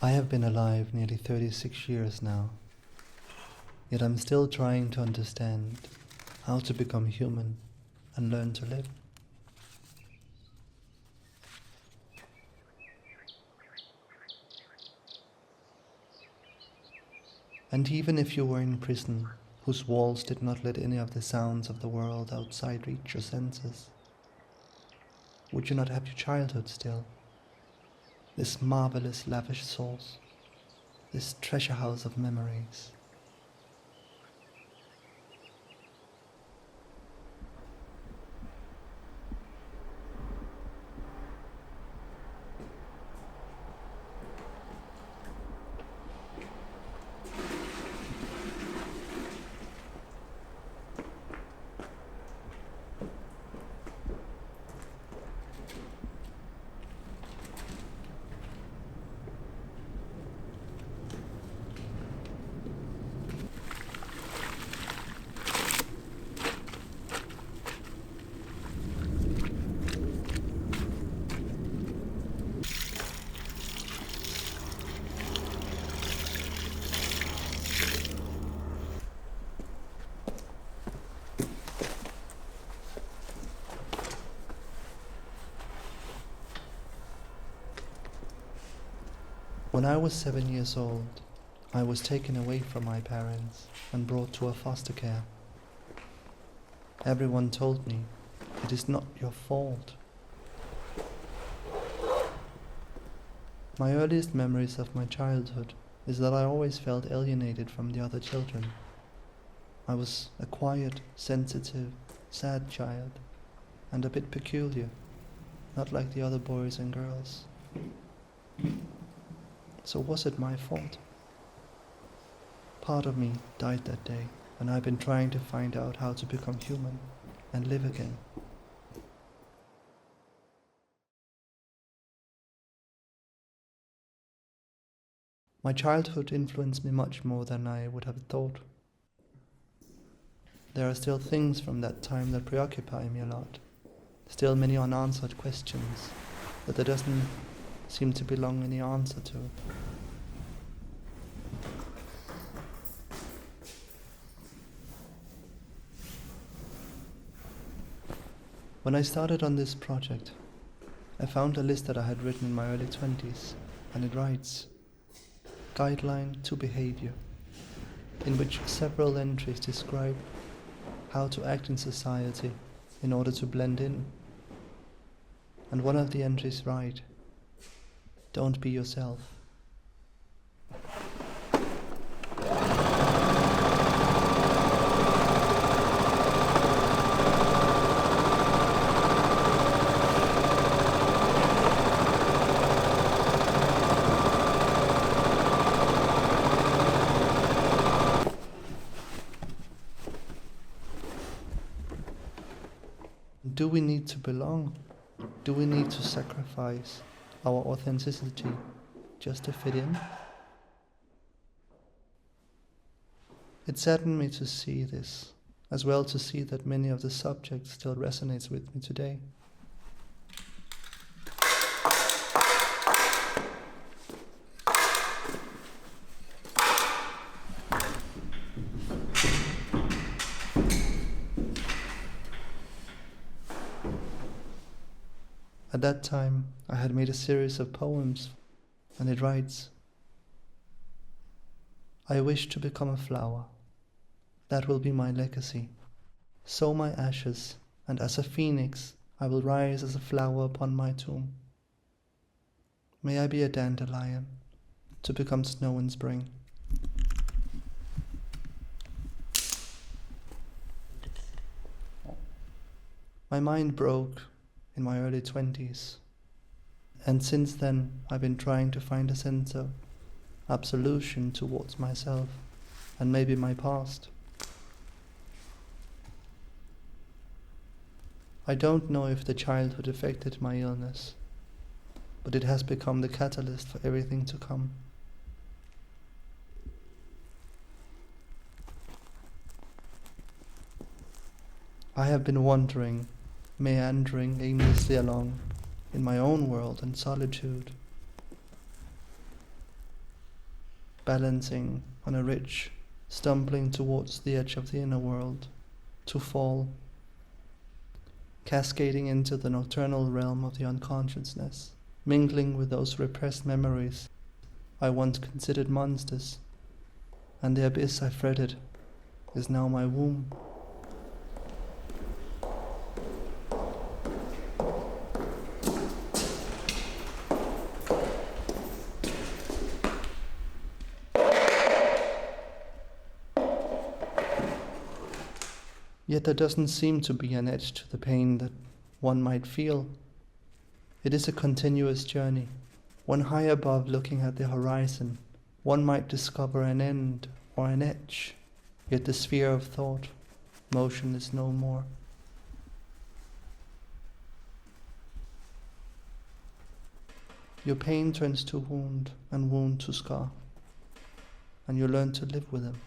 I have been alive nearly 36 years now, yet I'm still trying to understand how to become human and learn to live. And even if you were in prison, whose walls did not let any of the sounds of the world outside reach your senses, would you not have your childhood still? This marvelous, lavish source, this treasure house of memories. When I was 7 years old, I was taken away from my parents and brought to a foster care. Everyone told me, it is not your fault. My earliest memories of my childhood is that I always felt alienated from the other children. I was a quiet, sensitive, sad child, and a bit peculiar, not like the other boys and girls. So was it my fault? Part of me died that day, and I've been trying to find out how to become human and live again. My childhood influenced me much more than I would have thought. There are still things from that time that preoccupy me a lot. Still many unanswered questions that there doesn't seem to belong any answer to. When I started on this project, I found a list that I had written in my early 20s, and it writes, Guideline to Behavior, in which several entries describe how to act in society in order to blend in. And one of the entries write, Don't be yourself. Do we need to belong? Do we need to sacrifice our authenticity just to fit in? It saddened me to see this, as well to see that many of the subjects still resonates with me today. At that time, I had made a series of poems, and it writes, I wish to become a flower. That will be my legacy. Sow my ashes, and as a phoenix, I will rise as a flower upon my tomb. May I be a dandelion, to become snow in spring. My mind broke in my early 20s, and since then I've been trying to find a sense of absolution towards myself and maybe my past. I don't know if the childhood affected my illness, but it has become the catalyst for everything to come. I have been wandering, meandering aimlessly along in my own world and solitude. balancing on a ridge, stumbling towards the edge of the inner world, to fall, cascading into the nocturnal realm of the unconsciousness, mingling with those repressed memories I once considered monsters, and the abyss I fretted is now my womb. Yet there doesn't seem to be an edge to the pain that one might feel. It is a continuous journey. One high above looking at the horizon, one might discover an end or an edge, yet the sphere of thought, motion is no more. Your pain turns to wound and wound to scar, and you learn to live with them.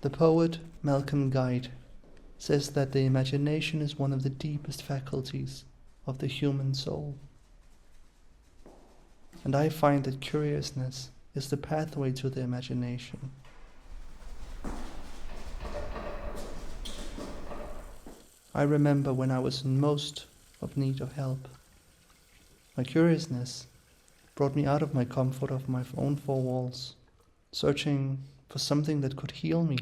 The poet Malcolm Guide says that the imagination is one of the deepest faculties of the human soul. And I find that curiousness is the pathway to the imagination. I remember when I was in most of need of help. My curiousness brought me out of my comfort of my own four walls, searching for something that could heal me.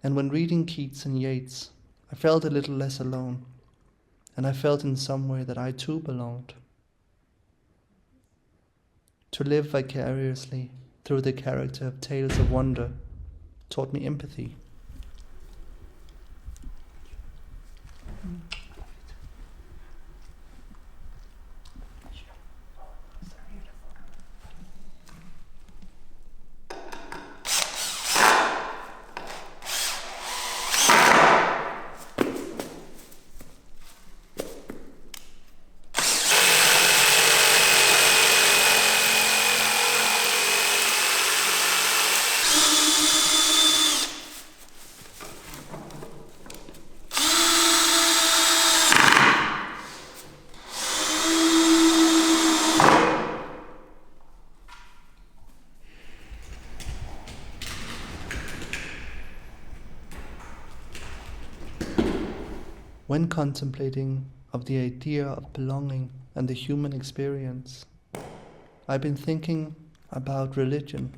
And when reading Keats and Yeats, I felt a little less alone, and I felt in some way that I too belonged. To live vicariously through the character of Tales of Wonder taught me empathy. When contemplating of the idea of belonging and the human experience, I've been thinking about religion,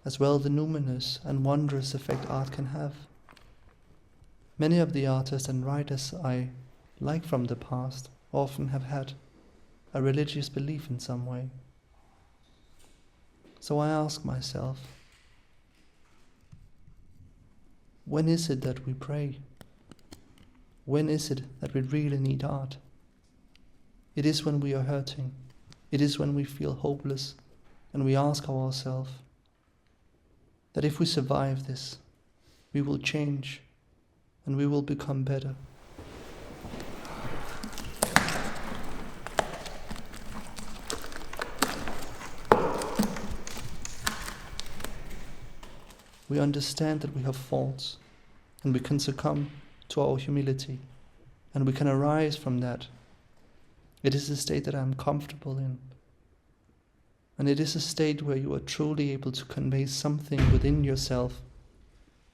as well the numinous and wondrous effect art can have. Many of the artists and writers I like from the past often have had a religious belief in some way. So I ask myself, when is it that we pray? When is it that we really need art? It is when we are hurting. It is when we feel hopeless and we ask ourselves that if we survive this, we will change and we will become better. We understand that we have faults and we can succumb to our humility, and we can arise from that. It is a state that I am comfortable in, and it is a state where you are truly able to convey something within yourself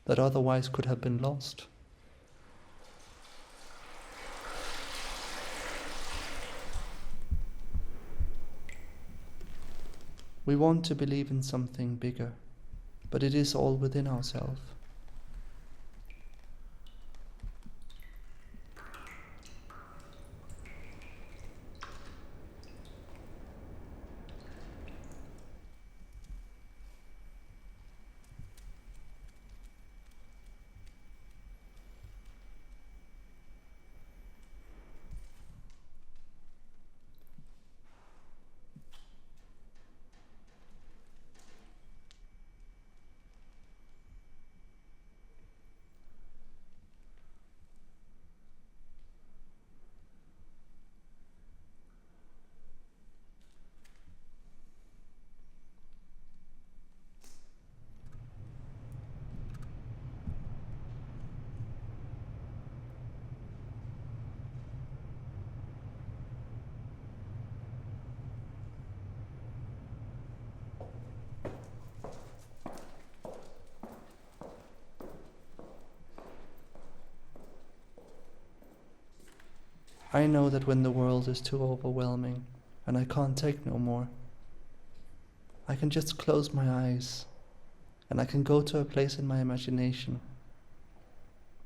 that otherwise could have been lost. We want to believe in something bigger, but it is all within ourselves. I know that when the world is too overwhelming and I can't take no more, I can just close my eyes and I can go to a place in my imagination,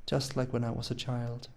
just like when I was a child.